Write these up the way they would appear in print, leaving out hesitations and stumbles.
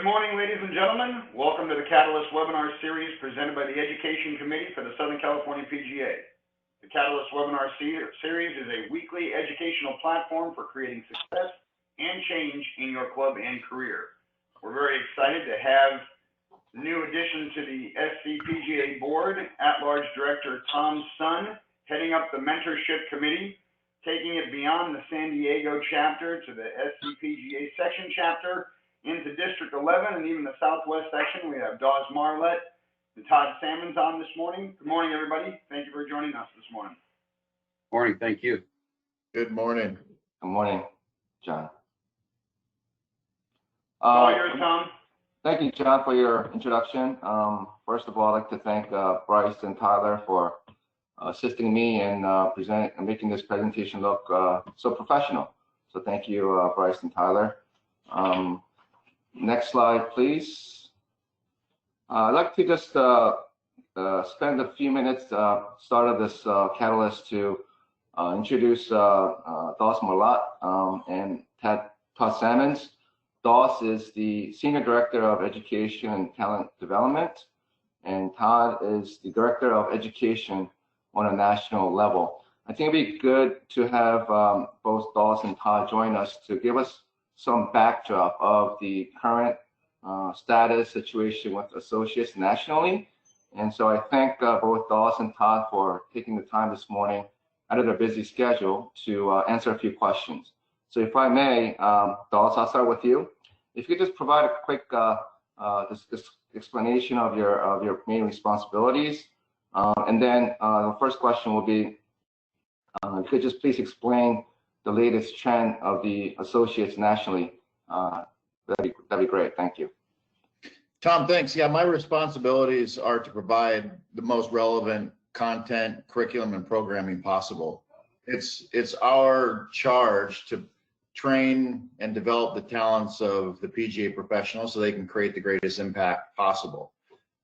Good morning, ladies and gentlemen. Welcome to the Catalyst webinar series presented by the Education Committee for the Southern California PGA. The Catalyst webinar series is a weekly educational platform for creating success and change in your club and career. We're very excited to have new addition to the SCPGA board, at-large director Tom Sun, heading up the Mentorship Committee, taking it beyond the San Diego chapter to the SCPGA section chapter, into District 11 and even the Southwest section. We have Dawes Marlett and Todd Salmons on this morning. Good morning, everybody. Thank you for joining us this morning. Morning, thank you. Good morning. Good morning, John. All yours, Tom. Thank you, John, for your introduction. First of all, I'd like to thank Bryce and Tyler for assisting me in making this presentation look so professional. So thank you, Bryce and Tyler. Next slide, please. I'd like to just spend a few minutes, start of this catalyst, to introduce Dawes Marlett and Todd Salmons. Dawes is the Senior Director of Education and Talent Development, and Todd is the Director of Education on a national level. I think it'd be good to have both Dawes and Todd join us to give us some backdrop of the current status situation with associates nationally. And so I thank both Dawes and Todd for taking the time this morning out of their busy schedule to answer a few questions. So if I may, Dawes, I'll start with you. If you could just provide a quick this explanation of your main responsibilities. And then the first question will be, if you could just please explain the latest trend of the associates nationally. That'd be great. Thank you. Tom, thanks. Yeah, my responsibilities are to provide the most relevant content, curriculum, and programming possible. It's our charge to train and develop the talents of the PGA professionals so they can create the greatest impact possible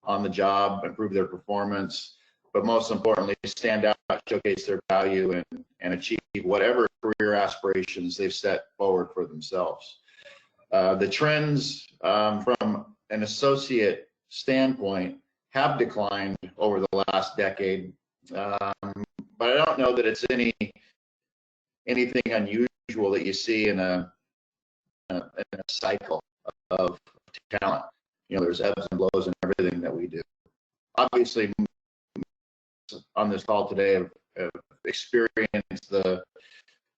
on the job, improve their performance, but most importantly, stand out, showcase their value, and achieve whatever career aspirations they've set forward for themselves. The trends from an associate standpoint have declined over the last decade, but I don't know that it's anything unusual that you see in a cycle of talent. You know, there's ebbs and flows in everything that we do. Obviously, on this call today, have experienced the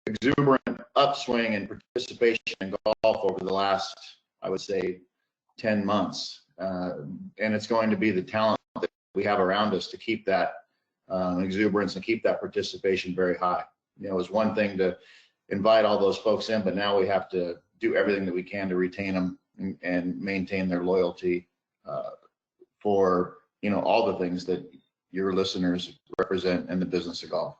exuberant upswing in participation in golf over the last, I would say, 10 months. And it's going to be the talent that we have around us to keep that exuberance and keep that participation very high. You know, it's one thing to invite all those folks in, but now we have to do everything that we can to retain them and maintain their loyalty for, you know, all the things that your listeners represent in the business of golf.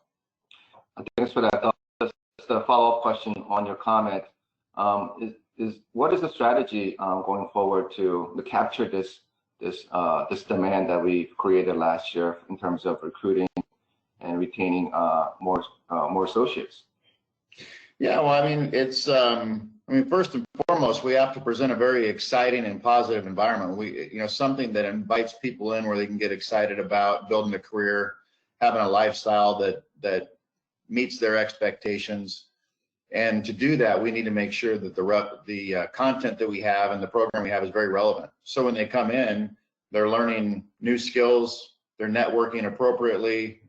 Thanks for that. Just a follow-up question on your comment. What is the strategy going forward to capture this demand that we created last year in terms of recruiting and retaining more associates? Yeah, well, I mean, it's first and foremost, we have to present a very exciting and positive environment. Something that invites people in where they can get excited about building a career, having a lifestyle that meets their expectations. And to do that, we need to make sure that the content that we have and the program we have is very relevant. So when they come in, they're learning new skills, they're networking appropriately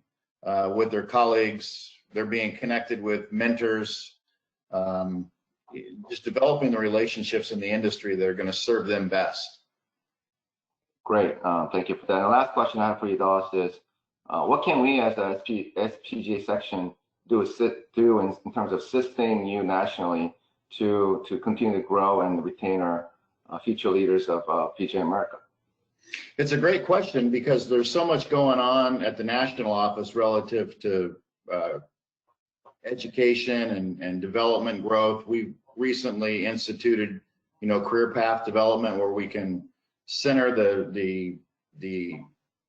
with their colleagues, they're being connected with mentors, just developing the relationships in the industry that are going to serve them best. Great, thank you for that. And the last question I have for you, Dawes, is what can we as the SPGA section do in terms of assisting you nationally to continue to grow and retain our future leaders of PGA America? It's a great question because there's so much going on at the national office relative to education and development growth. We've recently instituted, career path development where we can center the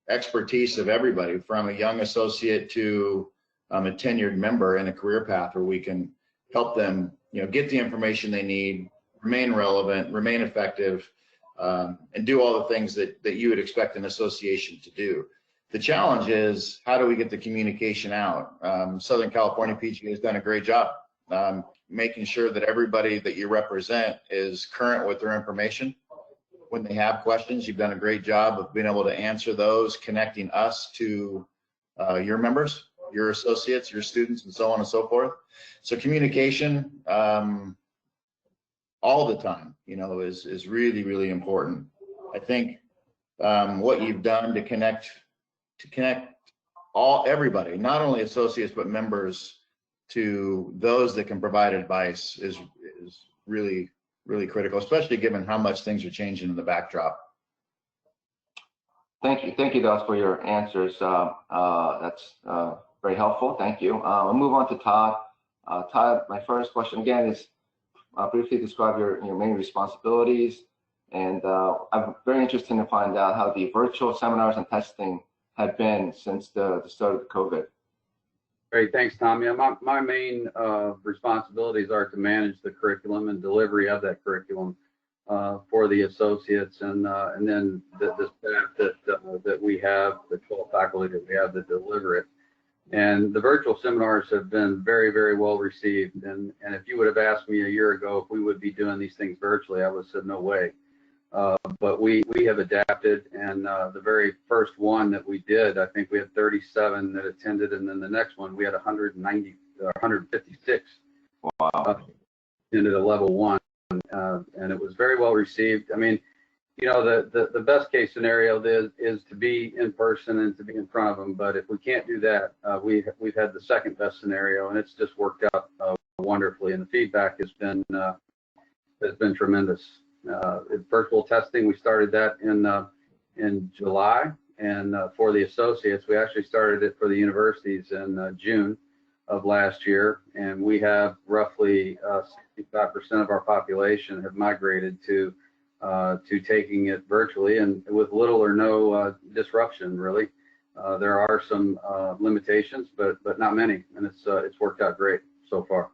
expertise of everybody from a young associate to a tenured member in a career path where we can help them, get the information they need, remain relevant, remain effective, and do all the things that you would expect an association to do. The challenge is, how do we get the communication out? Southern California PGA has done a great job making sure that everybody that you represent is current with their information. When they have questions, you've done a great job of being able to answer those, connecting us to your members, your associates, your students, and so on and so forth. So communication all the time, is really, really important. I think what you've done to connect everybody, not only associates but members, to those that can provide advice is really, really critical, especially given how much things are changing in the backdrop. Thank you, Doss, for your answers. That's very helpful. Thank you. I'll move on to Todd. Todd, my first question again is briefly describe your main responsibilities, and I'm very interested to find out how the virtual seminars and testing have been since the start of the COVID. Great, thanks, Tom. Yeah, my main responsibilities are to manage the curriculum and delivery of that curriculum for the associates, and then the staff that we have, the 12 faculty that we have that deliver it. And the virtual seminars have been very, very well received. And if you would have asked me a year ago if we would be doing these things virtually, I would have said no way. But we have adapted, and the very first one that we did, I think we had 37 that attended, and then the next one we had 156. Wow. Into level 1, and it was very well received. I mean, the best case scenario is to be in person and to be in front of them. But if we can't do that, we've had the second best scenario, and it's just worked out wonderfully. And the feedback has been tremendous. Virtual testing, we started that in July, and for the associates, we actually started it for the universities in June of last year, and we have roughly 65% of our population have migrated to taking it virtually, and with little or no disruption, really. There are some limitations, but not many, and it's worked out great so far.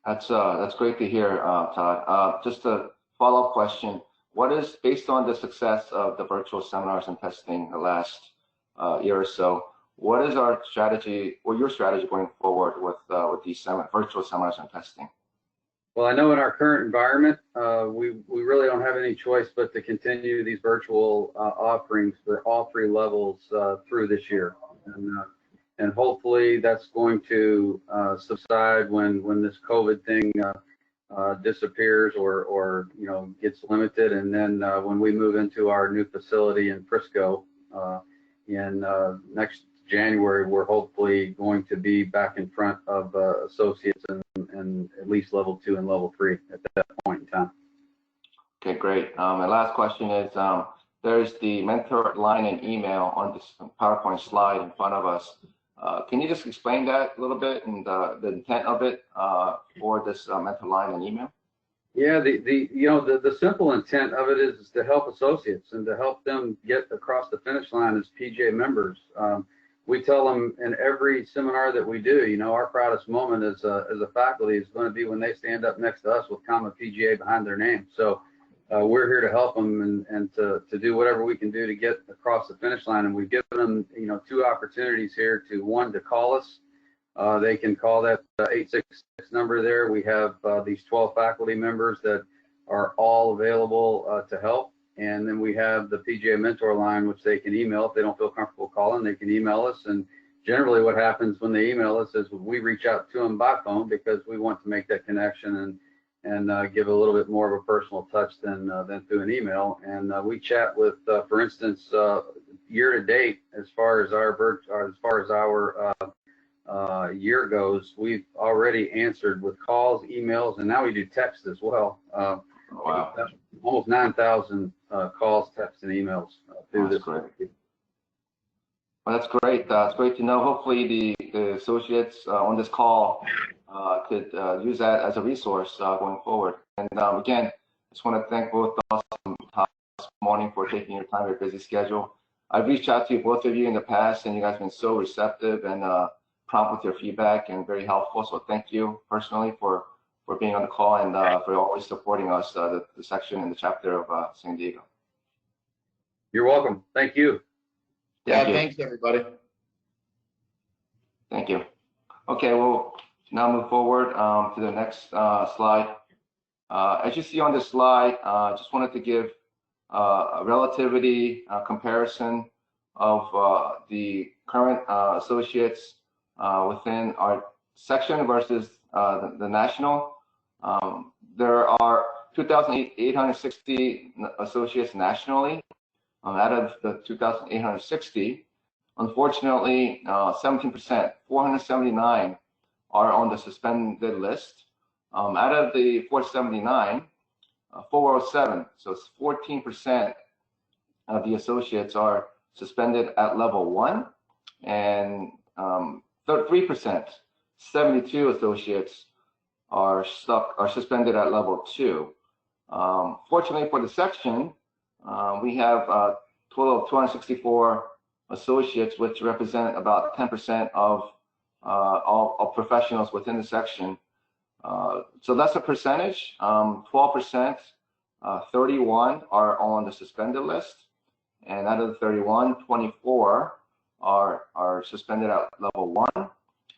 That's great to hear, Todd. Just a follow-up question: what is, based on the success of the virtual seminars and testing the last year or so, what is our strategy, or your strategy going forward with these virtual seminars and testing? Well, I know in our current environment, we really don't have any choice but to continue these virtual offerings for all 3 levels through this year, and hopefully that's going to subside when this COVID thing disappears or gets limited, and then when we move into our new facility in Frisco in next January, we're hopefully going to be back in front of associates and at least level 2 and level 3 at that point in time. Okay, great. My last question is, there's the mentor line and email on this PowerPoint slide in front of us. Can you just explain that a little bit and the intent of it for this mentor line and email? Yeah, the simple intent of it is to help associates and to help them get across the finish line as PGA members. We tell them in every seminar that we do, our proudest moment as a faculty is going to be when they stand up next to us with comma PGA behind their name. So we're here to help them and to do whatever we can do to get across the finish line. And we've given them, 2 opportunities here to call us. They can call that 866 number there. We have these 12 faculty members that are all available to help. And then we have the PGA mentor line, which they can email. If they don't feel comfortable calling, they can email us. And generally what happens when they email us is we reach out to them by phone because we want to make that connection and give a little bit more of a personal touch than through an email. And we chat with, for instance, year to date, as far as our year goes, we've already answered with calls, emails, and now we do text as well. Wow. Almost 9,000 calls, texts, and emails through this. Great. Well, that's great. It's great to know. Hopefully the associates on this call could use that as a resource going forward. And again, I just want to thank both Doss and Todd this morning for taking your time, your busy schedule. I've reached out to both of you in the past, and you guys have been so receptive and prompt with your feedback and very helpful. So thank you personally for being on the call and for always supporting us, the section and the chapter of San Diego. You're welcome. Thank you. Yeah, Thank you. thanks, everybody. Thank you. Okay, we'll now move forward to the next slide. As you see on this slide, just wanted to give a relativity comparison of the current associates within our section versus the national. There are 2,860 associates nationally. Out of the 2,860, unfortunately, 17%, 479 are on the suspended list. Out of the 479, 407, so it's 14% of the associates are suspended at level 1, and 3%, 72 associates are suspended at level 2. Fortunately for the section, we have a total of 264 associates, which represent about 10% of all professionals within the section. So that's a percentage. 12%, 31 are on the suspended list, and out of the 31, 24 are suspended at level 1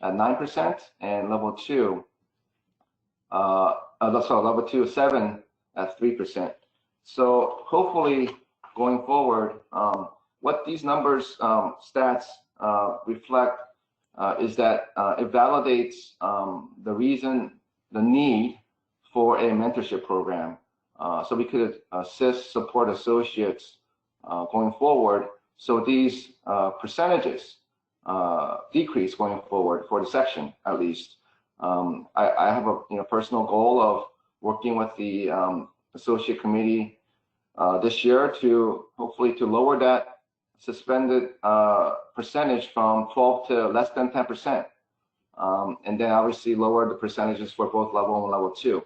at 9%, and level 2, level 2 is 7 at 3%. So hopefully going forward, what these numbers, stats reflect is that it validates the need for a mentorship program. So we could assist, support associates going forward. So these percentages decrease going forward for the section, at least. I have a personal goal of working with the associate committee this year to hopefully to lower that suspended percentage from 12 to less than 10%. And then obviously lower the percentages for both level 1 and level 2.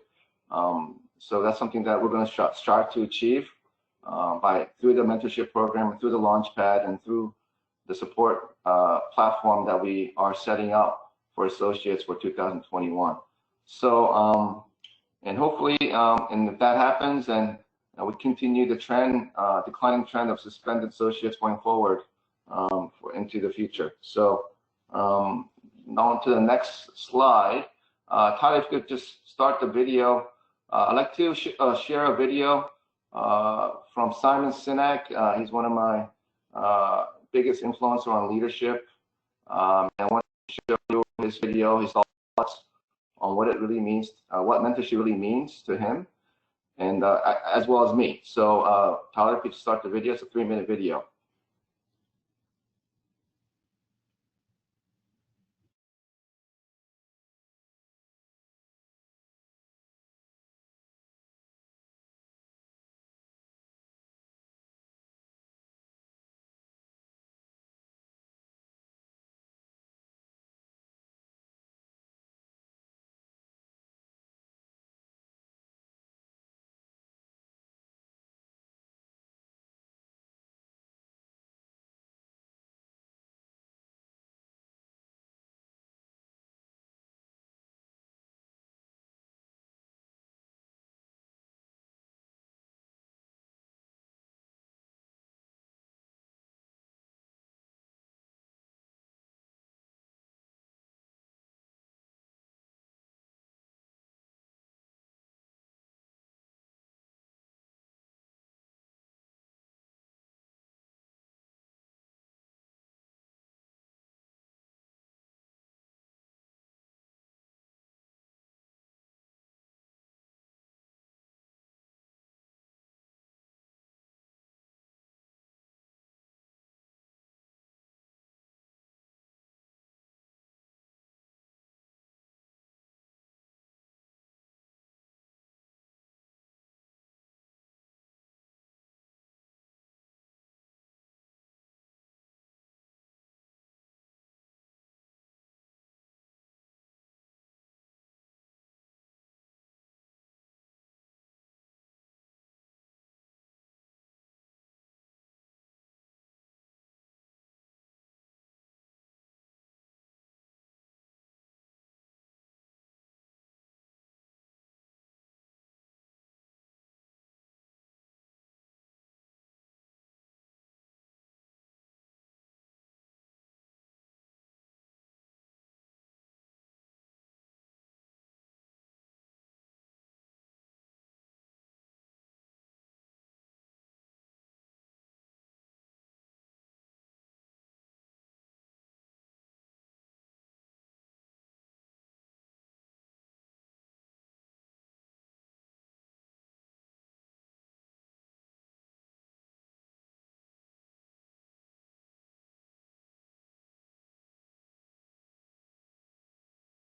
So that's something that we're going to start to achieve through the mentorship program, through the launchpad, and through the support platform that we are setting up for associates for 2021. So, and hopefully, and if that happens, then we continue the trend, declining trend of suspended associates going forward into the future. So, on to the next slide. Tyler, if you could just start the video. I'd like to share a video from Simon Sinek. He's one of my biggest influencer on leadership. I want to show you his video, his thoughts on what it really means, what mentorship really means to him, and as well as me. So Tyler, if you could start the video. It's a 3-minute video.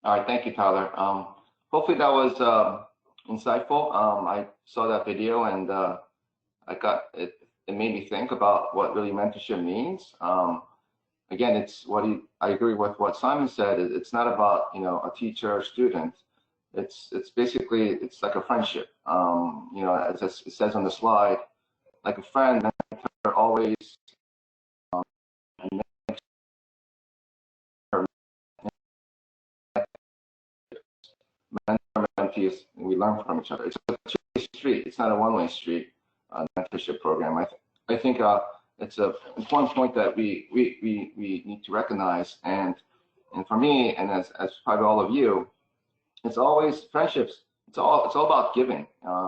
All right, thank you, Tyler. Hopefully that was insightful. I saw that video and I got it. It made me think about what really mentorship means. Again, it's what I agree with what Simon said. It's not about a teacher or student. It's basically it's like a friendship. As it says on the slide, like a friend, mentor always mentor mentees. We learn from each other. It's a two-way street. It's not a one-way street. Mentorship program. I think it's an important point that we need to recognize. And for me, and as probably all of you, it's always friendships. It's all about giving.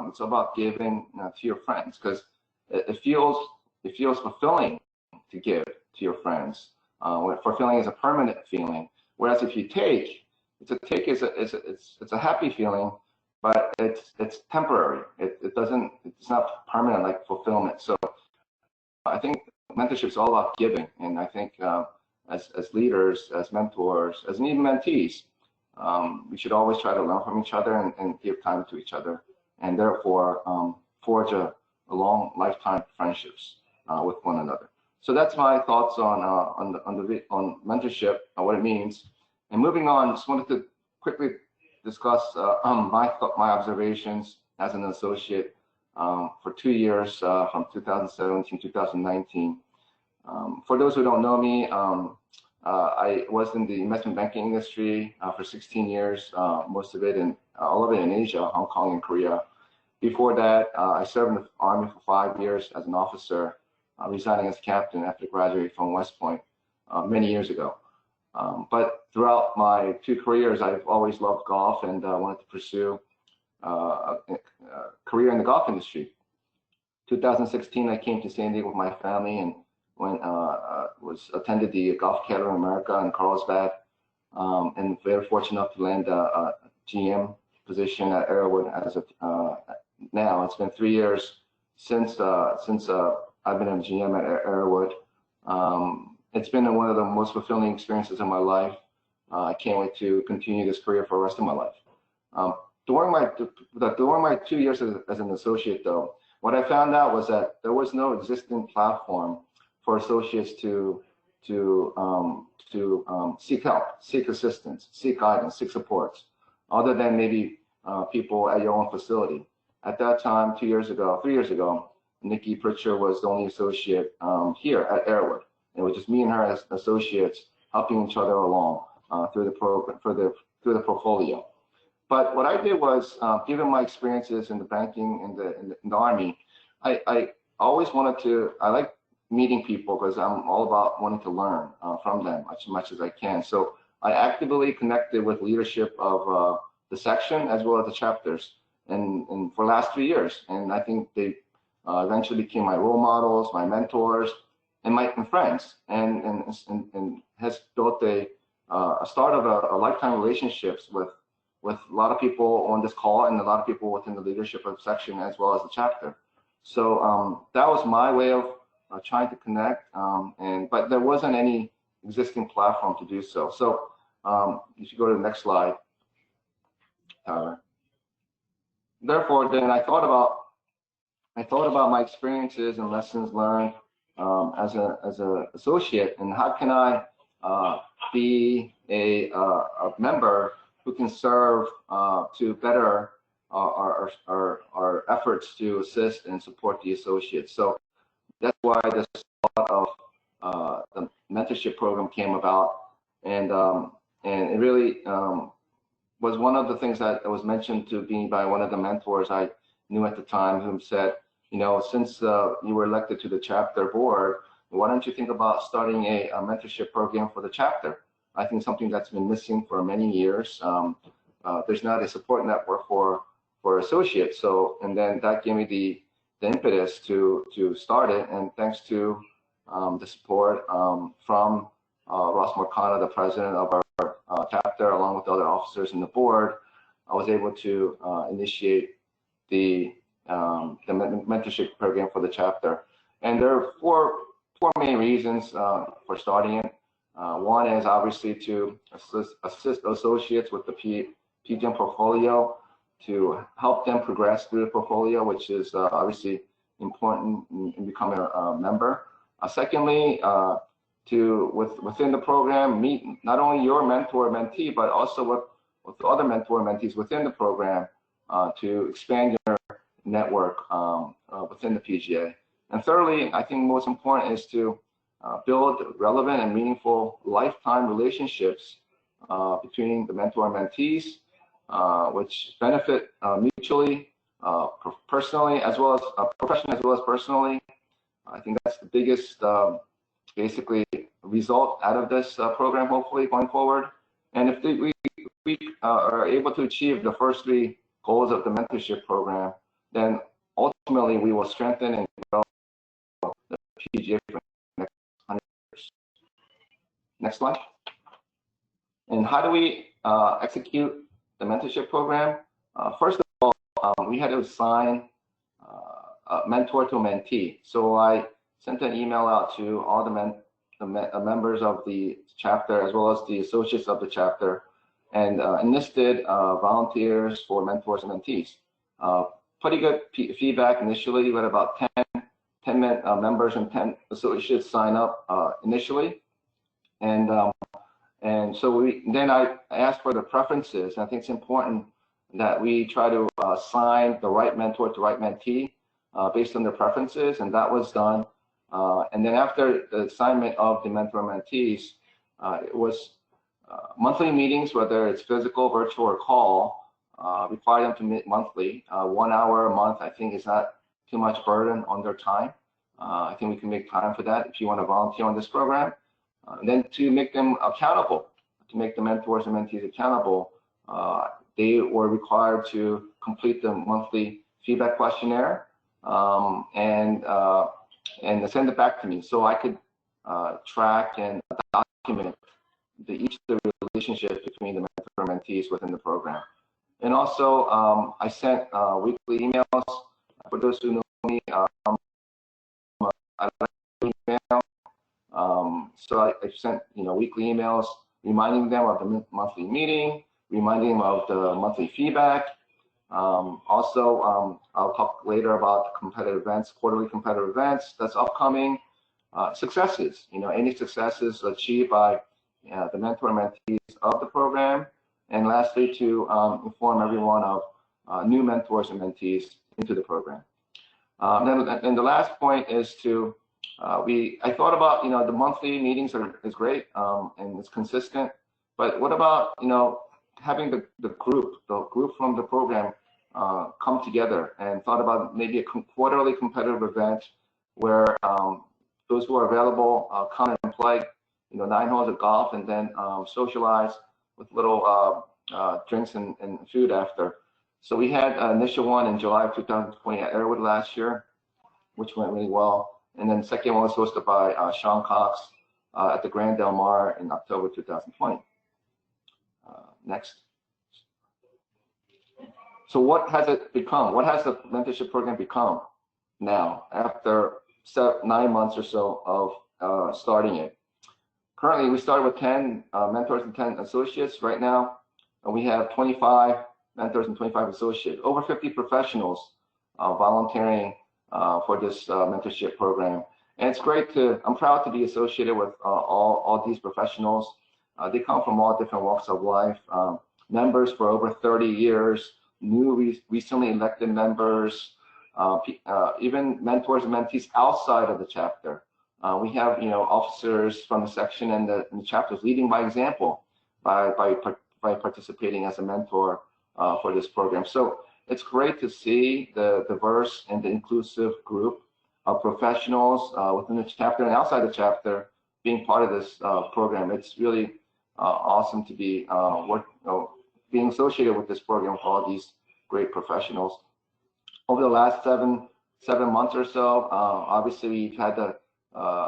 It's about giving to your friends because it feels fulfilling to give to your friends. Fulfilling is a permanent feeling, whereas if you take, it's a happy feeling, but it's temporary. It's not permanent like fulfillment. So I think mentorship is all about giving, and I think as leaders, as mentors, as even mentees, we should always try to learn from each other and give time to each other, and therefore forge a long lifetime friendships with one another. So that's my thoughts on mentorship, what it means. And moving on, just wanted to quickly discuss my observations as an associate for 2 years, from 2017 to 2019. For those who don't know me, I was in the investment banking industry for 16 years, most of it all of it in Asia, Hong Kong and Korea. Before that, I served in the Army for 5 years as an officer, resigning as captain after graduating from West Point many years ago. But throughout my 2 careers, I've always loved golf and wanted to pursue a career in the golf industry. 2016, I came to San Diego with my family and attended the Golf Academy of America in Carlsbad, and very fortunate enough to land a GM position at Arrowwood as now. It's been 3 years since I've been a GM at Arrowwood. It's been one of the most fulfilling experiences of my life. I can't wait to continue this career for the rest of my life. During my 2 years as an associate, though, what I found out was that there was no existing platform for associates to seek help, seek assistance, seek guidance, seek supports, other than maybe people at your own facility. At that time, 3 years ago, Nikki Pritchard was the only associate here at Arrowwood. It was just me and her as associates helping each other along through the program, through the portfolio. But what I did was, given my experiences in the banking in the Army, I always wanted to. I like meeting people because I'm all about wanting to learn from them as much as I can. So I actively connected with leadership of the section as well as the chapters, and for the last 3 years. And I think they eventually became my role models, my mentors, and my friends, and has built a start of a lifetime relationships with a lot of people on this call and a lot of people within the leadership of section as well as the chapter. So that was my way of trying to connect, but there wasn't any existing platform to do so. So you should go to the next slide. Therefore, then I thought about my experiences and lessons learned as an associate, and how can I be a member who can serve to better our efforts to assist and support the associates. So that's why this thought of the mentorship program came about, and it really was one of the things that was mentioned to me by one of the mentors I knew at the time, who said, since you were elected to the chapter board, why don't you think about starting a mentorship program for the chapter? I think something that's been missing for many years. There's not a support network for associates. So, and then that gave me the impetus to start it. And thanks to the support from Ross Marcana, the president of our chapter, along with the other officers in the board, I was able to initiate the mentorship program for the chapter. And there are four main reasons for starting it. One is obviously to assist associates with the PGM portfolio, to help them progress through the portfolio, which is obviously important in becoming a member. Secondly, within the program, meet not only your mentor mentee, but also with other mentor mentees within the program to expand your network within the PGA. And thirdly, I think most important is to build relevant and meaningful lifetime relationships between the mentor and mentees, which benefit mutually, personally, as well as professionally, as well as personally. I think that's the biggest, basically, result out of this program, hopefully, going forward. And if we are able to achieve the first three goals of the mentorship program, then ultimately we will strengthen and grow the PGA for the next 100 years. Next slide. And how do we execute the mentorship program? First of all, we had to assign a mentor to a mentee. So I sent an email out to all the members of the chapter, as well as the associates of the chapter, and enlisted volunteers for mentors and mentees. Pretty good feedback initially. We had about 10 members and 10 associates sign up initially. And so then I asked for the preferences. And I think it's important that we try to assign the right mentor to the right mentee based on their preferences, and that was done. And then after the assignment of the mentor mentees, it was monthly meetings, whether it's physical, virtual, or call, require them to meet monthly. 1 hour a month, I think, is not too much burden on their time. I think we can make time for that if you want to volunteer on this program. And then to make them accountable, to make the mentors and mentees accountable, they were required to complete the monthly feedback questionnaire and send it back to me, so I could track and document each of the relationships between the mentor and mentees within the program. And also, I sent weekly emails. For those who know me, I like email. So I sent weekly emails reminding them of the monthly meeting, reminding them of the monthly feedback. Also, I'll talk later about competitive events, quarterly competitive events that's upcoming. Successes, any successes achieved by the mentor and mentees of the program. And lastly, to inform everyone of new mentors and mentees into the program. Then the last point is to, I thought about, the monthly meetings is great and it's consistent, but what about, having the group from the program come together, and thought about maybe a quarterly competitive event where those who are available come and play, 9 holes of golf, and then socialize with little drinks and food after. So we had an initial one in July of 2020 at Airwood last year, which went really well. And then the second one was hosted by Sean Cox at the Grand Del Mar in October 2020. Next. So what has it become? What has the mentorship program become now after 9 months or so of starting it? Currently, we started with 10 mentors and 10 associates. Right now, we have 25 mentors and 25 associates, over 50 professionals volunteering for this mentorship program. And it's great I'm proud to be associated with all these professionals. They come from all different walks of life, members for over 30 years, new recently elected members, even mentors and mentees outside of the chapter. We have, officers from the section and the chapters leading by example by participating as a mentor for this program. So it's great to see the diverse and the inclusive group of professionals within the chapter and outside the chapter being part of this program. It's really awesome to be being associated with this program with all these great professionals. Over the last seven months or so, obviously we've had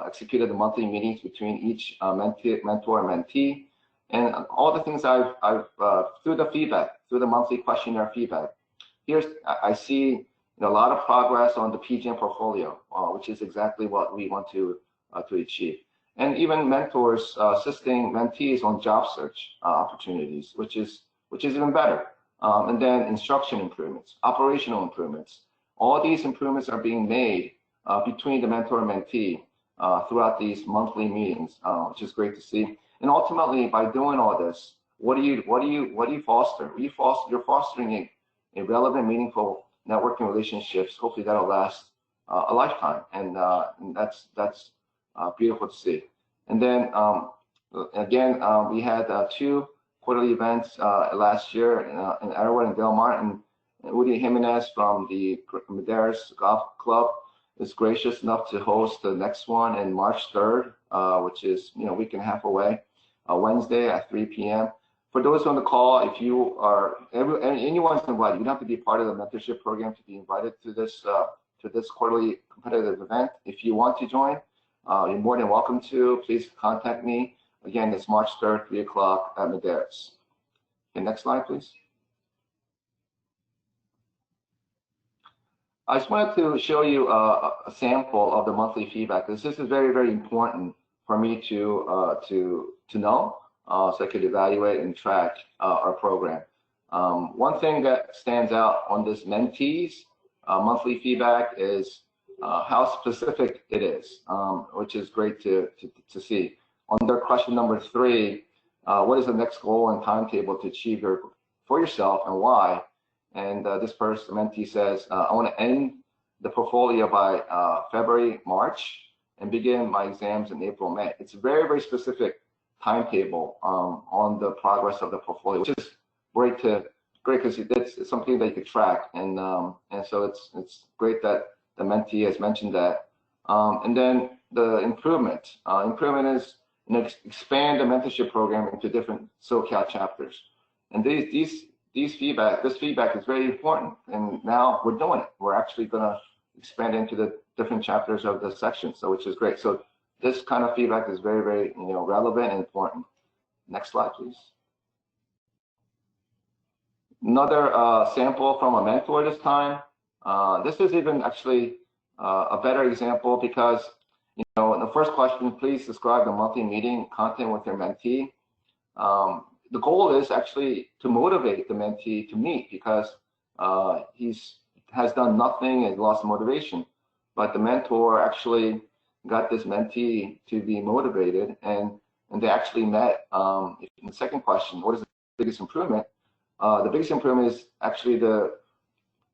executed the monthly meetings between each mentor and mentee, and all the things I've through the feedback, through the monthly questionnaire feedback. I see a lot of progress on the PGM portfolio, which is exactly what we want to achieve. and even mentors assisting mentees on job search opportunities, which is even better. And then instruction improvements, operational improvements. All these improvements are being made between the mentor and mentee throughout these monthly meetings, which is great to see. And ultimately, by doing all this, what do you foster? You're fostering a relevant, meaningful networking relationships. Hopefully, that'll last a lifetime, and that's beautiful to see. And then again, we had 2 quarterly events last year in Erwin and Del Mar, and Udi Jimenez from the Madeiras Golf Club is gracious enough to host the next one in March 3rd, which is a week and a half away, Wednesday at 3 p.m. For those on the call, if you are anyone's invited, you don't have to be part of the mentorship program to be invited to this quarterly competitive event. If you want to join, you're more than welcome to. Please contact me. Again, it's March 3rd, 3 o'clock at Madeiras. Okay, next slide, please. I just wanted to show you a sample of the monthly feedback. This is very, very important for me to know, so I could evaluate and track our program. One thing that stands out on this mentees monthly feedback is how specific it is, which is great to see. On their question number 3, what is the next goal and timetable to achieve for yourself and why? And this person, mentee, says, I want to end the portfolio by February, March, and begin my exams in April, May. It's a very, very specific timetable on the progress of the portfolio, which is great because it's something that you could track, and so it's great that the mentee has mentioned that. And then the improvement is expand the mentorship program into different SoCal chapters, and this feedback is very important, and now we're doing it. We're actually going to expand into the different chapters of the section, so which is great. So this kind of feedback is very, very relevant and important. Next slide, please. Another sample from a mentor this time. This is even actually a better example because in the first question, please describe the monthly meeting content with your mentee. The goal is actually to motivate the mentee to meet because has done nothing and lost motivation. But the mentor actually got this mentee to be motivated, and they actually met. In the second question, what is the biggest improvement? The biggest improvement is actually the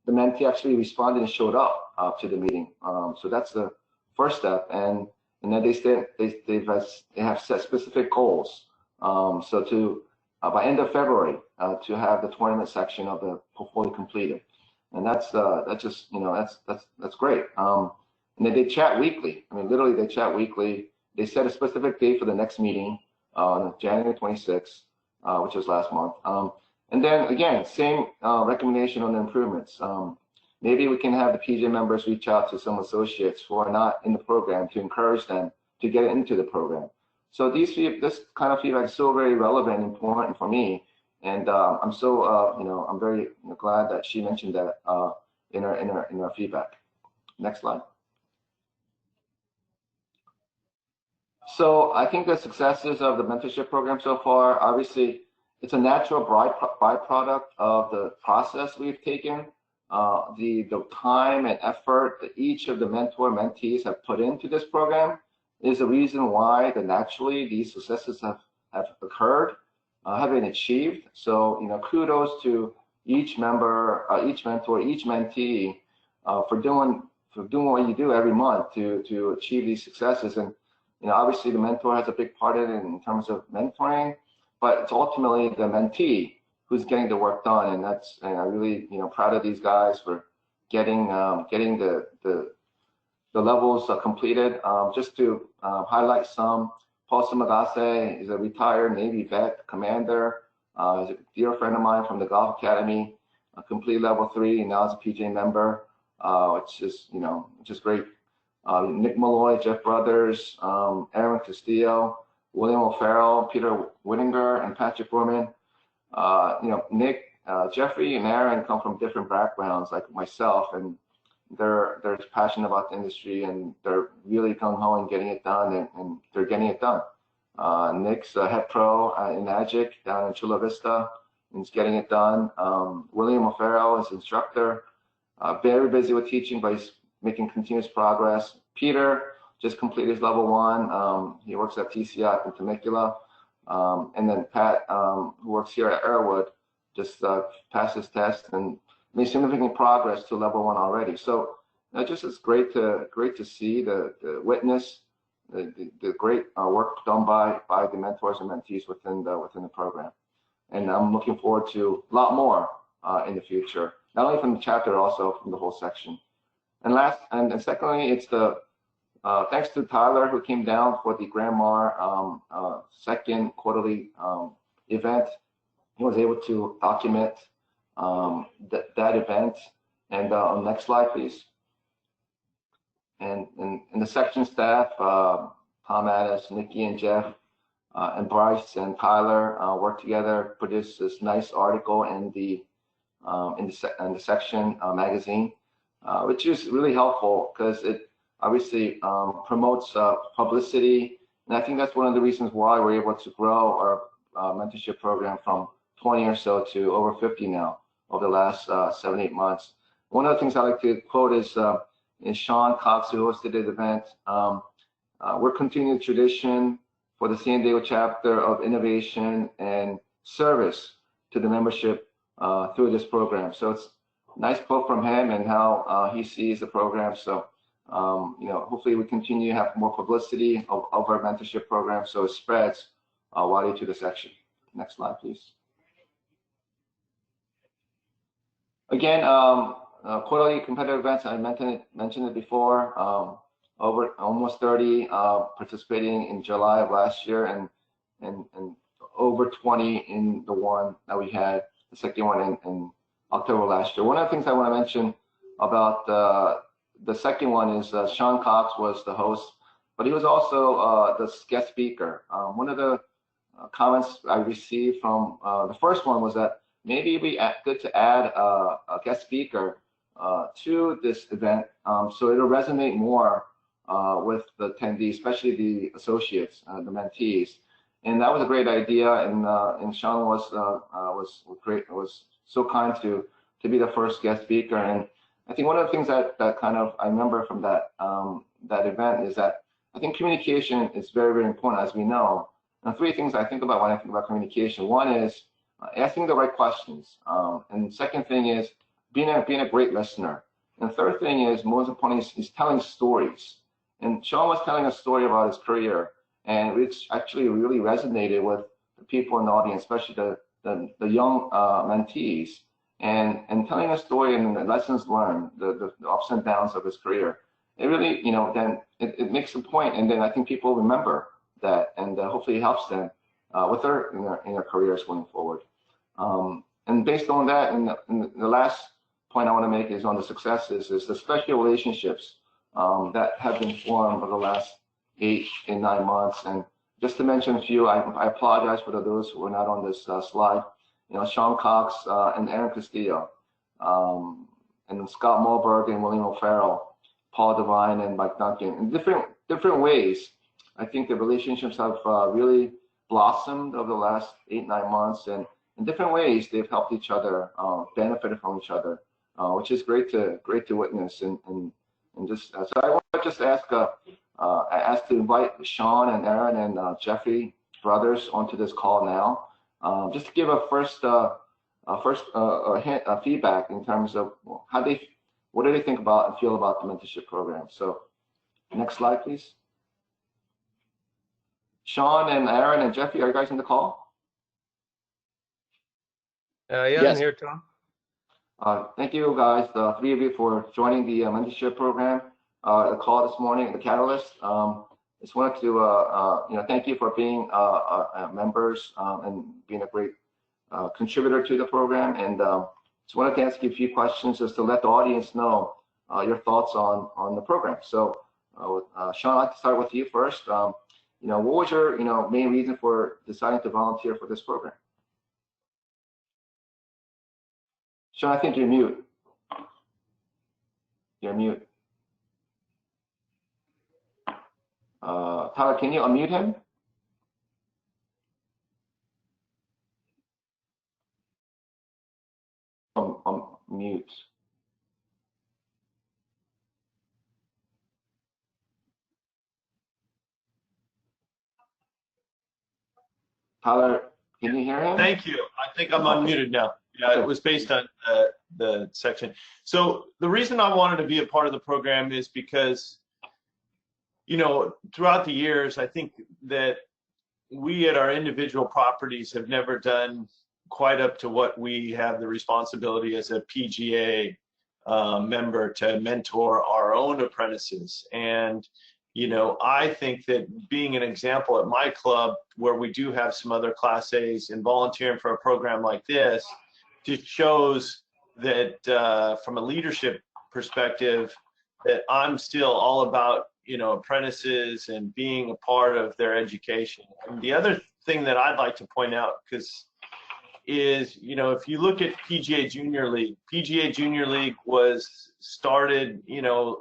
mentee actually responded and showed up to the meeting. So that's the first step, and then they have set specific goals. So to by end of February to have the tournament section of the portfolio completed, and that's just that's great. And then they chat weekly. I mean, literally they chat weekly. They set a specific date for the next meeting on January 26th, which was last month. And then again, same recommendation on the improvements. Maybe we can have the PJ members reach out to some associates who are not in the program to encourage them to get into the program. So this kind of feedback is so very relevant and important for me, and I'm so I'm very glad that she mentioned that in her feedback. Next slide. So I think the successes of the mentorship program so far, obviously, it's a natural byproduct of the process we've taken, the time and effort that each of the mentees have put into this program is the reason why naturally these successes have occurred, have been achieved. So kudos to each member, each mentor, each mentee for doing what you do every month to achieve these successes. And obviously the mentor has a big part in it in terms of mentoring, but it's ultimately the mentee who's getting the work done, and I'm really proud of these guys for getting the levels completed. Just to highlight some, Paul Sumagase is a retired Navy vet commander. He's a dear friend of mine from the Golf Academy, complete level 3, and now is a PJ member, which is great. Nick Malloy, Jeff Brothers, Erin Castillo, William O'Farrell, Peter Whittinger, and Patrick Foreman. Nick, Jeffrey, and Erin come from different backgrounds like myself, and they're passionate about the industry, and they're really gung-ho in getting it done, and they're getting it done. Nick's head pro in Magic down in Chula Vista, and he's getting it done. William O'Farrell is instructor, very busy with teaching, but he's making continuous progress. Peter just completed his level 1. He works at TCI in Temecula. And then Pat, who works here at Airwood, just passed his test and made significant progress to level 1 already. So just it's great to see the witness the great work done by the mentors and mentees within the program. And I'm looking forward to a lot more in the future, not only from the chapter, also from the whole section. And secondly, it's the thanks to Tyler, who came down for the Grandma second quarterly event. He was able to document that event. And next slide, please. And the section staff, Tom Addis, Nikki and Jeff, and Bryce and Tyler worked together, produced this nice article in the section magazine, which is really helpful because it obviously promotes publicity. And I think that's one of the reasons why we're able to grow our mentorship program from 20 or so to over 50 now over the last 7-8 months. One of the things I like to quote is Sean Cox, who hosted the event. We're continuing the tradition for the San Diego chapter of innovation and service to the membership through this program. So it's a nice quote from him and how he sees the program. So hopefully we continue to have more publicity of our mentorship program so it spreads widely to the section. Next slide, please. Again, quarterly competitive events, I mentioned it before, over almost 30 participating in July of last year, and over 20 in the one that we had, the second one in October last year. One of the things I want to mention about the second one is Sean Cox was the host, but he was also the guest speaker. One of the comments I received from the first one was that maybe it'd be good to add a guest speaker to this event, so it'll resonate more with the attendees, especially the associates, the mentees. And that was a great idea, and Sean was great. Was so kind to be the first guest speaker. And I think one of the things that kind of I remember from that event is that I think communication is very, very important, as we know. And 3 things I think about when I think about communication. One is asking the right questions, and the second thing is being a great listener. And the third thing is, most important, is telling stories. And Sean was telling a story about his career, and which actually really resonated with the people in the audience, especially the young mentees, and telling a story and the lessons learned, the ups and downs of his career. It really, then it makes a point, and then I think people remember that, and hopefully it helps them with in their careers going forward. And based on that, and the last point I want to make is on the successes, is the special relationships that have been formed over the last 8 and 9 months. And just to mention a few, I apologize for those who are not on this slide. Sean Cox and Erin Castillo, and Scott Mulberg and William O'Farrell, Paul Devine and Mike Duncan. In different ways, I think the relationships have really blossomed over the last 8-9 months, and in different ways they've helped each other, benefited from each other, which is great to witness. And just so I want to just ask to invite Sean and Erin and Jeffrey brothers onto this call now, just to give a first feedback in terms of what do they think about and feel about the mentorship program. So next slide, please. Sean and Erin and Jeffrey, are you guys in the call? Yeah, Yes. I'm here, Tom. Thank you, guys, the 3 of you, for joining the mentorship program, the call this morning, the Catalyst. Just wanted to, thank you for being members and being a great contributor to the program. And just wanted to ask you a few questions just to let the audience know your thoughts on the program. So, Sean, I'd like to start with you first. What was your, main reason for deciding to volunteer for this program? Sean, I think you're mute. You're mute. Tyler, can you unmute him? Mute. Tyler, can you hear him? Thank you. I think I'm unmuted now. Yeah, it was based on the section. So the reason I wanted to be a part of the program is because, you know, throughout the years, I think that we at our individual properties have never done quite up to what we have the responsibility as a PGA member to mentor our own apprentices. And, you know, I think that being an example at my club, where we do have some other Class A's, and volunteering for a program like this, just shows that from a leadership perspective, that I'm still all about, you know, apprentices and being a part of their education. And the other thing that I'd like to point out, because is, you know, if you look at PGA Junior League was started, you know,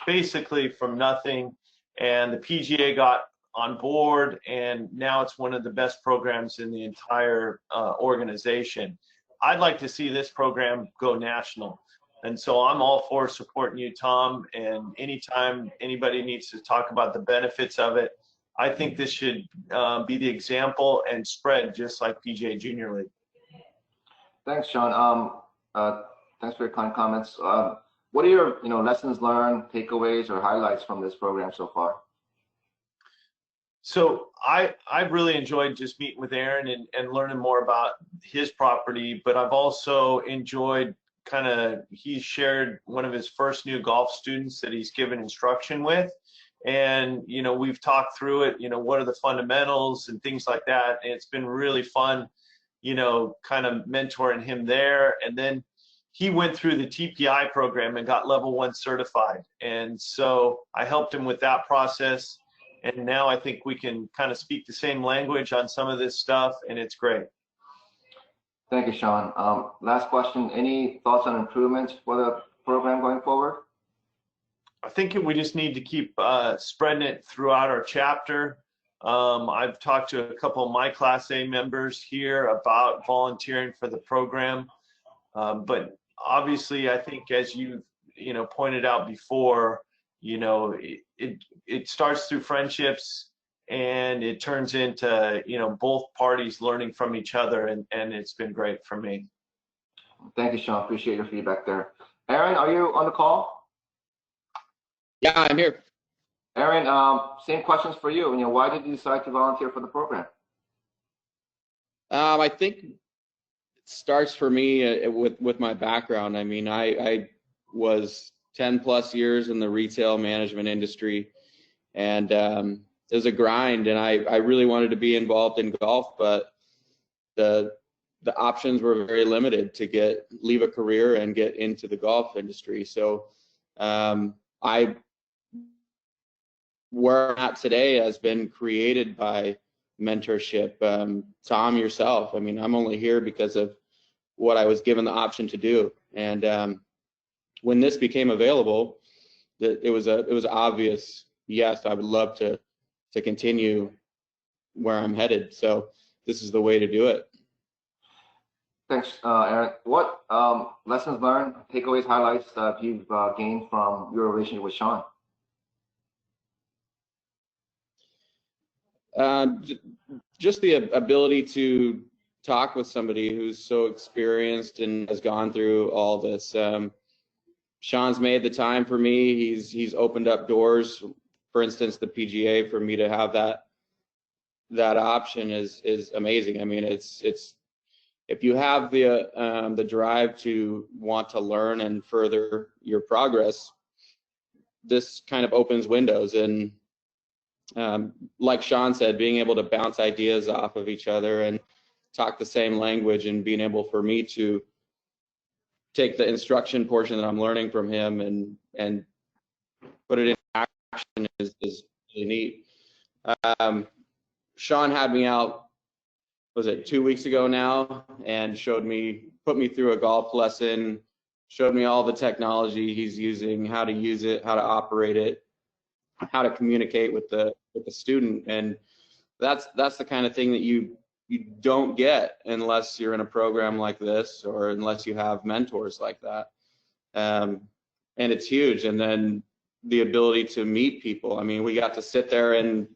basically from nothing, and the PGA got on board, and now it's one of the best programs in the entire organization. I'd like to see this program go national. And so I'm all for supporting you, Tom, and anytime anybody needs to talk about the benefits of it, I think this should be the example and spread just like PGA Junior League. Thanks, Sean. Thanks for your kind comments. What are your, you know, lessons learned, takeaways, or highlights from this program so far? So I've really enjoyed just meeting with Erin and learning more about his property, but I've also enjoyed he's shared one of his first new golf students that he's given instruction with. And, you know, we've talked through it, you know, what are the fundamentals and things like that. And it's been really fun, you know, kind of mentoring him there. And then he went through the TPI program and got level 1 certified. And so I helped him with that process. And now I think we can kind of speak the same language on some of this stuff, and it's great. Thank you, Sean. Last question, any thoughts on improvements for the program going forward? I think we just need to keep spreading it throughout our chapter. I've talked to a couple of my Class A members here about volunteering for the program. But obviously, I think as you know, pointed out before, you know, it starts through friendships, and it turns into, you know, both parties learning from each other, and it's been great for me. Thank you, Sean. Appreciate your feedback there. Erin, are you on the call? Yeah, I'm here. Erin, same questions for you. You know, why did you decide to volunteer for the program? I think it starts for me with my background. I mean, I was 10 plus years in the retail management industry, and it was a grind, and I really wanted to be involved in golf, but the options were very limited to leave a career and get into the golf industry. So where I'm at today has been created by mentorship. Tom, yourself, I mean, I'm only here because of what I was given the option to do. And when this became available, it was obvious, yes, I would love to continue where I'm headed. So this is the way to do it. Thanks, Erin. What lessons learned, takeaways, highlights that you've gained from your relationship with Sean? Just the ability to talk with somebody who's so experienced and has gone through all this. Sean's made the time for me. He's opened up doors. For instance, the PGA, for me to have that option is amazing. I mean, it's if you have the drive to want to learn and further your progress, this kind of opens windows. And like Sean said, being able to bounce ideas off of each other and talk the same language, and being able for me to take the instruction portion that I'm learning from him and put it in action is really neat. Sean had me out, was it 2 weeks ago now, and put me through a golf lesson showed me all the technology he's using, how to use it, how to operate it, how to communicate with the student. And that's the kind of thing that you don't get unless you're in a program like this, or unless you have mentors like that. And it's huge. And then the ability to meet people. I mean, we got to sit there and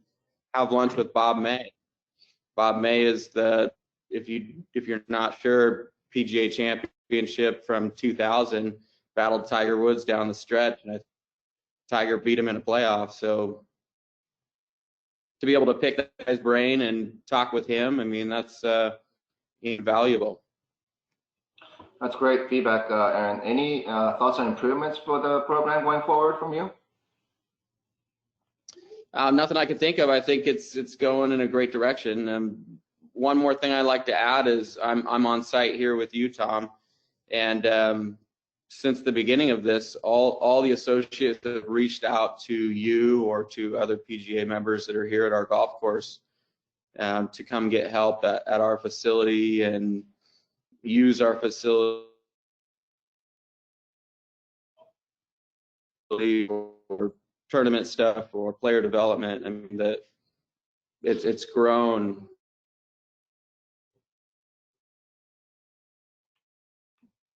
have lunch with Bob May. Bob May is if you're not sure, PGA championship from 2000, battled Tiger Woods down the stretch, and Tiger beat him in a playoff. So to be able to pick that guy's brain and talk with him, I mean, that's invaluable. That's great feedback, Erin. Any thoughts on improvements for the program going forward from you? Nothing I can think of. I think it's going in a great direction. One more thing I'd like to add is I'm on site here with you, Tom, and since the beginning of this, all the associates have reached out to you or to other PGA members that are here at our golf course to come get help at our facility and use our facility or tournament stuff or player development. I mean, that it's grown.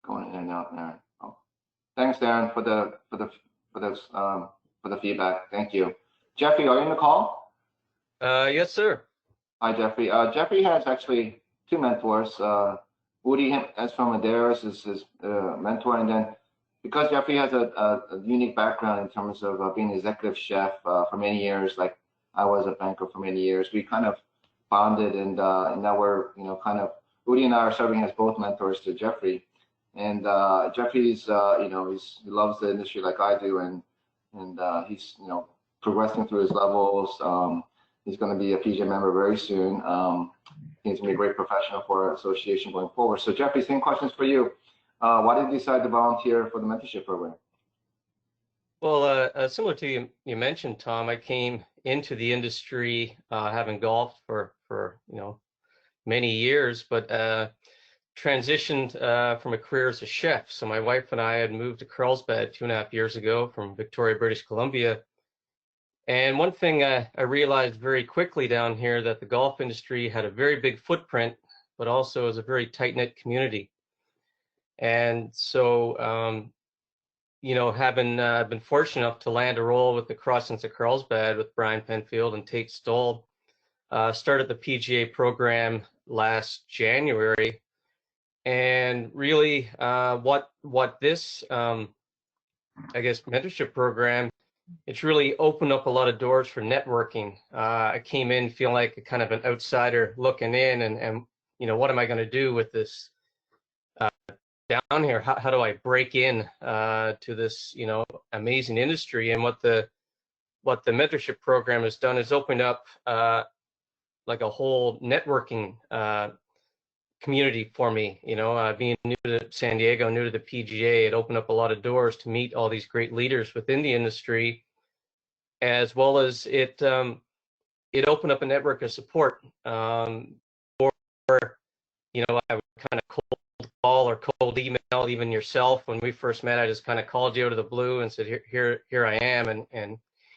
Going in and out, Erin. Oh. Thanks, Erin, for the feedback. Thank you. Jeffrey, are you on the call? Yes, sir. Hi, Jeffrey. Jeffrey has actually two mentors. Woody, as from Adair's, is his mentor, and then because Jeffrey has a unique background in terms of being an executive chef for many years, like I was a banker for many years, we kind of bonded, and now we're, kind of, Woody and I are serving as both mentors to Jeffrey. And Jeffrey's, he loves the industry like I do, and he's, progressing through his levels. He's going to be a PGA member very soon. He's going to be a great professional for our association going forward. So Jeffrey, same questions for you. Why did you decide to volunteer for the mentorship program? Well, similar to you mentioned, Tom, I came into the industry having golfed for many years, but transitioned from a career as a chef. So my wife and I had moved to Carlsbad 2.5 years ago from Victoria, British Columbia. And one thing I realized very quickly down here, that the golf industry had a very big footprint, but also is a very tight-knit community. And so, having been fortunate enough to land a role with the Crossings of Carlsbad with Brian Penfield and Tate Stoll, started the PGA program last January. And really, what this, mentorship program, it's really opened up a lot of doors for networking. I came in feeling like a kind of an outsider looking in, and what am I going to do with this down here? How do I break in to this amazing industry? And what the mentorship program has done is opened up like a whole networking community for me. Being new to San Diego, new to the PGA, it opened up a lot of doors to meet all these great leaders within the industry, as well as it opened up a network of support. I would kind of cold call or cold email even yourself. When we first met, I just kind of called you out of the blue and said, here I am, and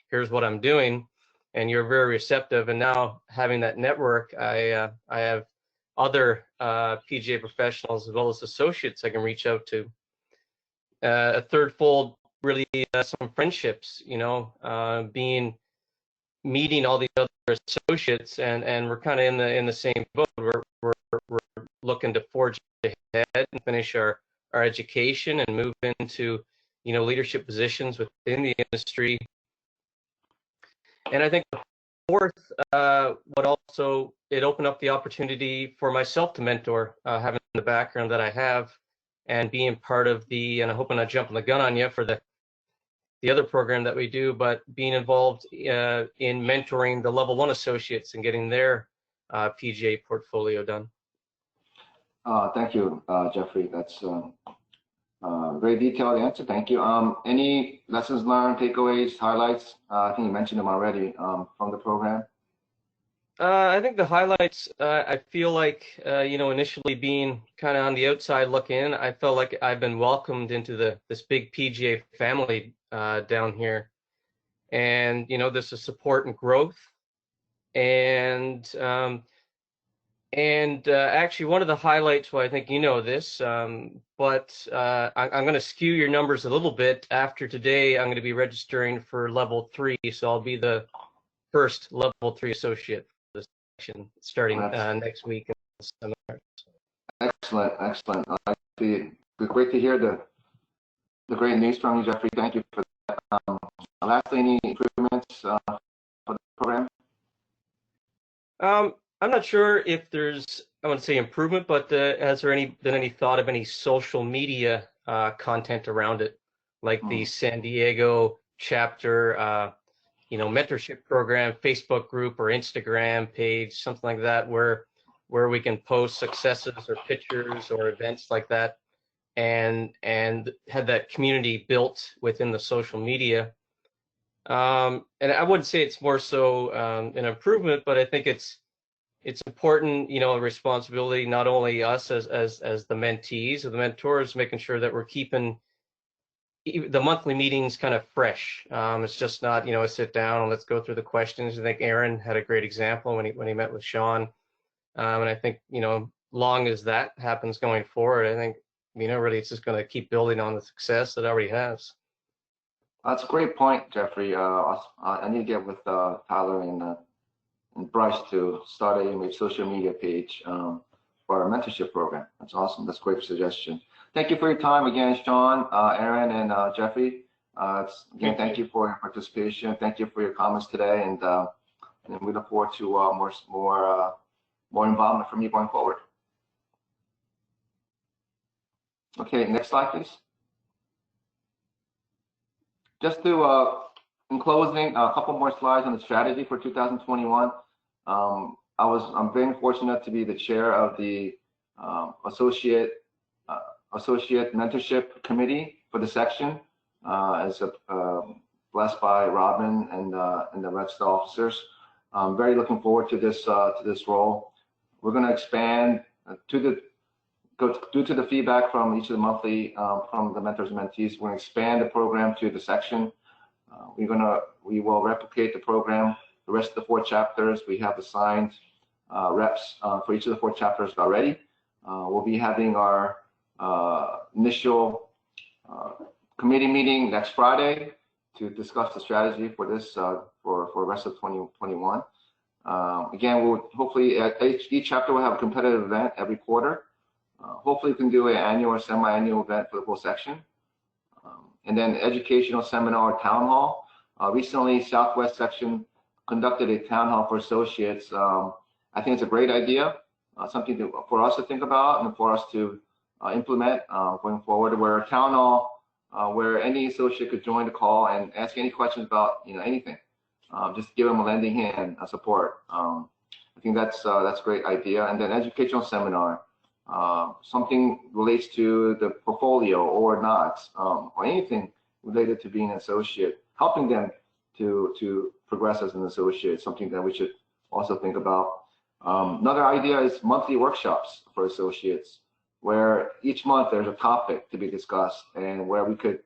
here's what I'm doing, and you're very receptive. And now having that network, I have other PGA professionals as well as associates I can reach out to. A third fold, really, some friendships, meeting all these other associates, and we're kind of in the same boat. We're looking to forge ahead and finish our education and move into leadership positions within the industry. And I think the fourth, what also, it opened up the opportunity for myself to mentor, having the background that I have, and being part of and I hope I'm not jumping the gun on you for the other program that we do, but being involved in mentoring the level 1 associates and getting their PGA portfolio done. Thank you, Jeffrey. That's a very detailed answer. Thank you. Any lessons learned, takeaways, highlights? I think you mentioned them already from the program. I think the highlights, I feel like, initially being kind of on the outside looking in, I felt like I've been welcomed into this big PGA family down here. And, this is support and growth. And actually, one of the highlights, well, I think you know this, but I'm going to skew your numbers a little bit. After today, I'm going to be registering for level 3, so I'll be the first level 3 associate for this section starting next week. Excellent, excellent. Great to hear the great news from you, Jeffrey. Thank you for that. Lastly, any improvements for the program? I'm not sure if there's, I wouldn't say improvement, but has there been any thought of any social media content around it, like the San Diego chapter, mentorship program, Facebook group or Instagram page, something like that, where we can post successes or pictures or events like that, and have that community built within the social media. And I wouldn't say it's more so an improvement, but I think it's important, a responsibility, not only us as the mentees or the mentors, making sure that we're keeping the monthly meetings kind of fresh. It's just not, a sit down and let's go through the questions. I think Erin had a great example when he met with Sean. And I think, long as that happens going forward, I think, really it's just going to keep building on the success that it already has. That's a great point, Jeffrey. I need to get with Tyler and Bryce to start a social media page for our mentorship program. That's awesome. That's a great suggestion. Thank you for your time again, Sean, Erin, and Jeffrey. Again, thank you for your participation. Thank you for your comments today, and we look forward to more involvement from you going forward. Okay, next slide, please. Just to, in closing, a couple more slides on the strategy for 2021. I'm very fortunate to be the chair of the associate mentorship committee for the section, as blessed by Robin and the rest of the officers. I'm very looking forward to this role. We're going to expand due to the feedback from each of the monthly from the mentors and mentees. We're going to expand the program to the section. We will replicate the program. The rest of the 4 chapters, we have assigned reps for each of the 4 chapters already. We'll be having our initial committee meeting next Friday to discuss the strategy for this for the rest of 2021. Again, we'll hopefully each chapter will have a competitive event every quarter. Hopefully, we can do an annual or semi-annual event for the whole section. And then educational seminar, town hall. Recently, Southwest section conducted a town hall for associates. I think it's a great idea, something for us to think about and for us to implement going forward. Where a town hall, where any associate could join the call and ask any questions about anything. Just give them a lending hand, support. I think that's a great idea. And then educational seminar. Something relates to the portfolio or not, or anything related to being an associate, helping them to progress as an associate, something that we should also think about. Another idea is monthly workshops for associates, where each month there's a topic to be discussed and where we could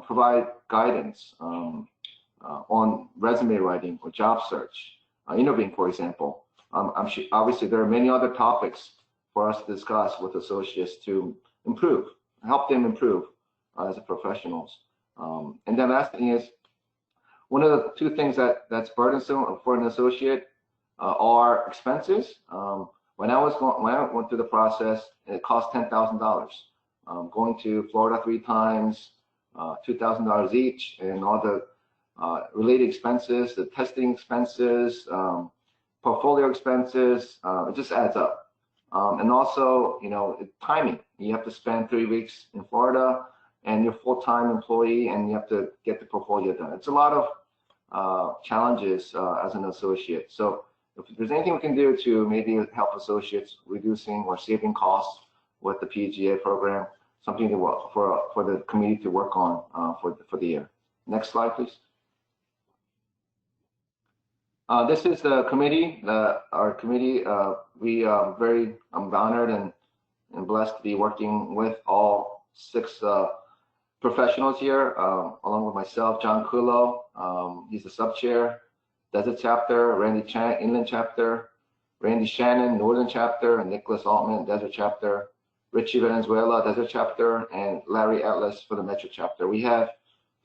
provide guidance on resume writing or job search, interviewing, for example. I'm sure, obviously, there are many other topics for us to discuss with associates to help them improve as professionals. And then last thing is, one of the 2 things that's burdensome for an associate are expenses. When I went through the process, it cost $10,000. Going to Florida 3 times, $2,000 each, and all the related expenses, the testing expenses, portfolio expenses, it just adds up. And also, timing. You have to spend 3 weeks in Florida, and you're a full-time employee, and you have to get the portfolio done. It's a lot of challenges as an associate. So if there's anything we can do to maybe help associates reducing or saving costs with the PGA program, something for the committee to work on for the year. Next slide, please. This is the committee, our committee. We are very honored and blessed to be working with all 6 professionals here, along with myself, John Kulo. He's the sub-chair, Desert Chapter, Randy Chan, Inland Chapter, Randy Shannon, Northern Chapter, and Nicholas Altman, Desert Chapter, Richie Valenzuela, Desert Chapter, and Larry Atlas for the Metro Chapter. We have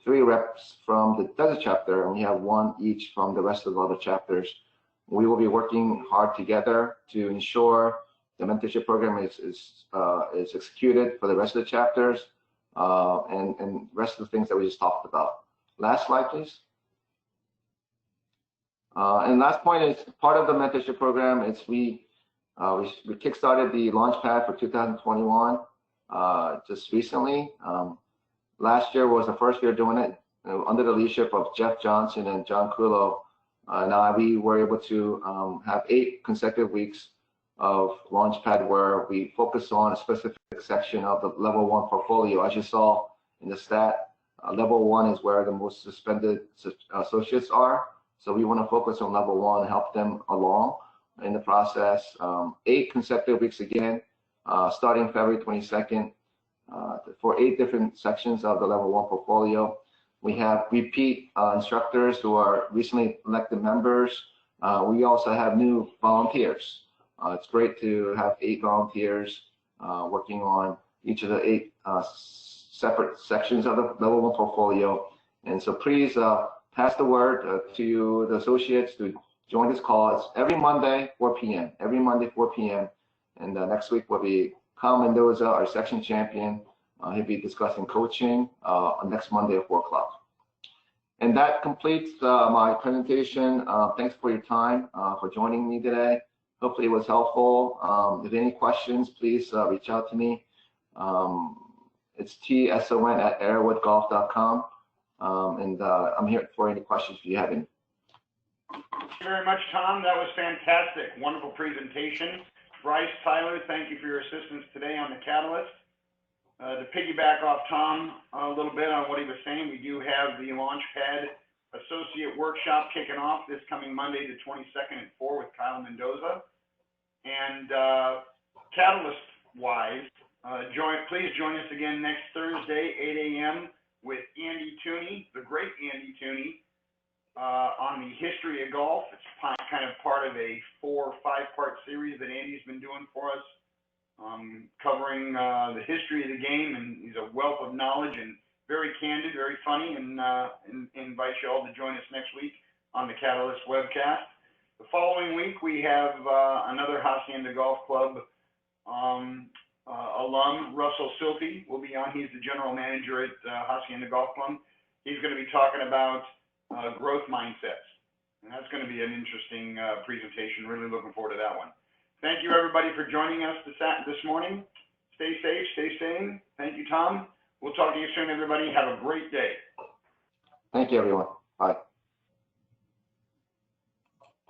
3 reps from the Desert Chapter, and we have 1 each from the rest of the other chapters. We will be working hard together to ensure the mentorship program is executed for the rest of the chapters and rest of the things that we just talked about. Last slide, please. And last point is part of the mentorship program. It's we kickstarted the Launchpad for 2021 just recently. Last year was the first year doing it under the leadership of Jeff Johnson and John Kulo. Now we were able to have 8 consecutive weeks of Launchpad where we focus on a specific section of the level 1 portfolio. As you saw in the stat, level 1 is where the most suspended associates are. So we want to focus on level 1 and help them along in the process. 8 consecutive weeks again, starting February 22nd, for 8 different sections of the level 1 portfolio. We have repeat instructors who are recently elected members. We also have new volunteers. It's great to have 8 volunteers working on each of the 8 separate sections of the level 1 portfolio. And so please pass the word to the associates to join this call. It's every Monday, 4 p.m. Every Monday, 4 p.m. And next week will be Kyle Mendoza, our section champion. He'll be discussing coaching next Monday at 4 o'clock. And that completes my presentation. Thanks for your time, for joining me today. Hopefully it was helpful. If any questions, please reach out to me. It's tson@airwoodgolf.com. And I'm here for any questions if you have any. Thank you very much, Tom. That was fantastic. Wonderful presentation. Bryce, Tyler, thank you for your assistance today on the Catalyst. To piggyback off Tom a little bit on what he was saying, we do have the Launchpad Associate Workshop kicking off this coming Monday, the 22nd at 4 with Kyle Mendoza. And Catalyst-wise, please join us again next Thursday, 8 a.m. with Andy Tooney, the great Andy Tooney, on the history of golf. It's kind of part of a 4- or 5-part series that Andy's been doing for us, covering the history of the game, and he's a wealth of knowledge and very candid, very funny, and invite you all to join us next week on the Catalyst webcast. The following week, we have another Hacienda Golf Club alum, Russell Silpy, will be on. He's the general manager at Hacienda Golf Club. He's going to be talking about growth mindsets, and that's going to be an interesting presentation. Really looking forward to that one. Thank you, everybody, for joining us this morning. Stay safe, stay sane. Thank you, Tom. We'll talk to you soon, everybody. Have a great day. Thank you, everyone. Bye.